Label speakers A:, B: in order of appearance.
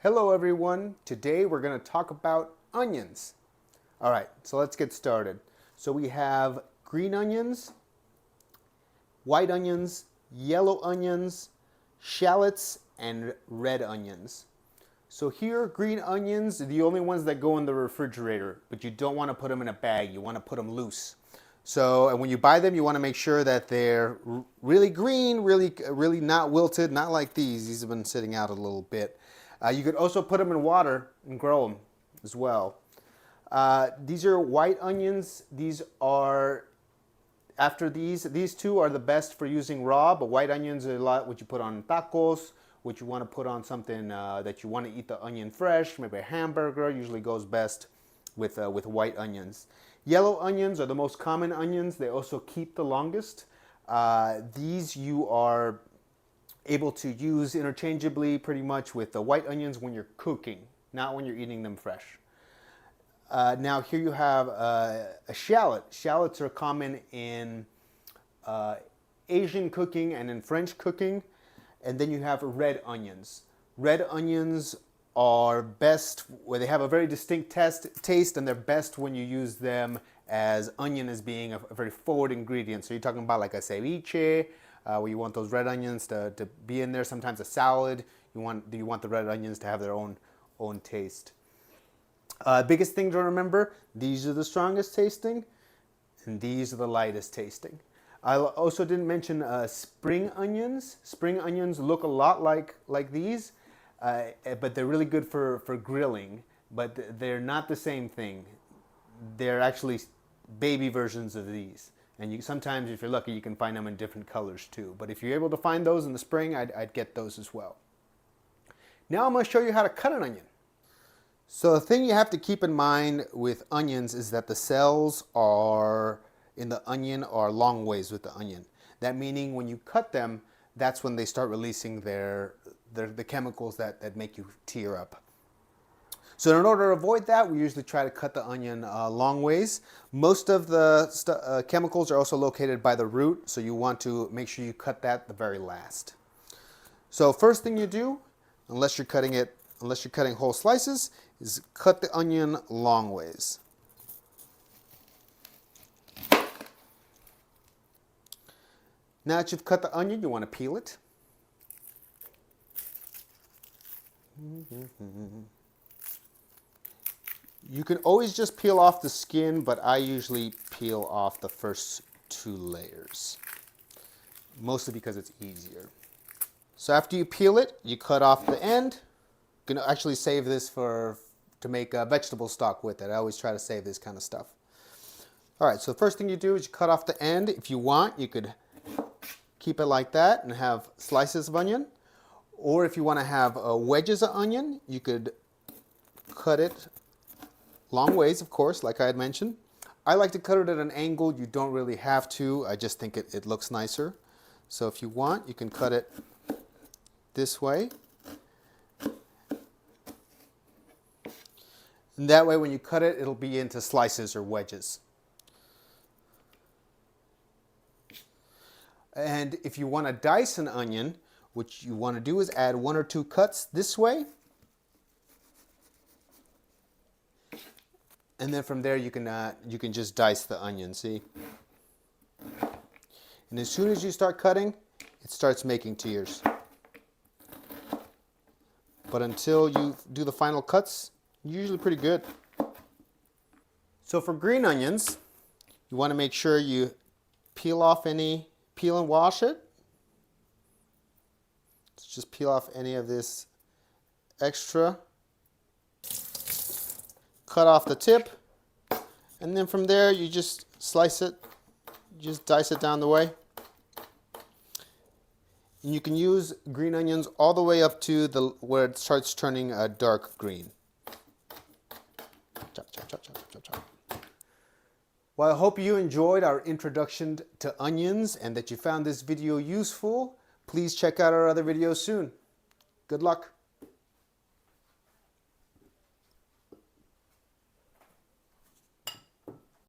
A: Hello everyone, today we're going to talk about onions. Alright, so let's get started. So we have green onions, white onions, yellow onions, shallots, and red onions. So here, green onions are the only ones that go in the refrigerator, but you don't want to put them in a bag, you want to put them loose. So, and when you buy them, you want to make sure that they're really green, really not wilted, not like these. These have been sitting out a little bit. You could also put them in water and grow them as well. These are white onions. These are, after these two are the best for using raw, but white onions are a lot what you put on tacos, what you want to put on something that you want to eat the onion fresh, maybe a hamburger, usually goes best with white onions. Yellow onions are the most common onions. They also keep the longest. These you are able to use interchangeably pretty much with the white onions when you're cooking, not when you're eating them fresh. Now here you have a shallot. Shallots are common in Asian cooking and in French cooking. And then you have red onions. Red onions are best, where they have a very distinct taste, and they're best when you use them as onion as being a very forward ingredient. So you're talking about like a ceviche, where you want those red onions to be in there. Sometimes a salad, you want the red onions to have their own taste. Biggest thing to remember, these are the strongest tasting, and these are the lightest tasting. I also didn't mention spring onions. Spring onions look a lot like these, but they're really good for grilling, but they're not the same thing. They're actually baby versions of these. And sometimes, if you're lucky, you can find them in different colors too. But if you're able to find those in the spring, I'd get those as well. Now I'm going to show you how to cut an onion. So the thing you have to keep in mind with onions is that the cells in the onion are long ways with the onion. That meaning when you cut them, that's when they start releasing the chemicals that make you tear up. So in order to avoid that, we usually try to cut the onion long ways. Most of the chemicals are also located by the root, so you want to make sure you cut that the very last. So first thing you do, unless you're cutting whole slices, is cut the onion long ways. Now that you've cut the onion, you want to peel it. You can always just peel off the skin, but I usually peel off the first two layers, mostly because it's easier. So after you peel it, you cut off the end. You can actually save this to make a vegetable stock with it. I always try to save this kind of stuff. All right, so the first thing you do is you cut off the end. If you want, you could keep it like that and have slices of onion. Or if you want to have wedges of onion, you could cut it long ways, of course, like I had mentioned. I like to cut it at an angle. You don't really have to. I just think it looks nicer. So if you want, you can cut it this way. And that way when you cut it, it'll be into slices or wedges. And if you want to dice an onion, what you want to do is add 1 or 2 cuts this way. And then from there you can just dice the onion, see? And as soon as you start cutting, it starts making tears. But until you do the final cuts, you're usually pretty good. So for green onions, you want to make sure you peel and wash it. Just peel off any of this extra. Cut off the tip. And then from there, you just slice it. Just dice it down the way. And you can use green onions all the way up to where it starts turning a dark green. Chop, chop, chop, chop, chop, chop. Well, I hope you enjoyed our introduction to onions and that you found this video useful. Please check out our other videos soon. Good luck.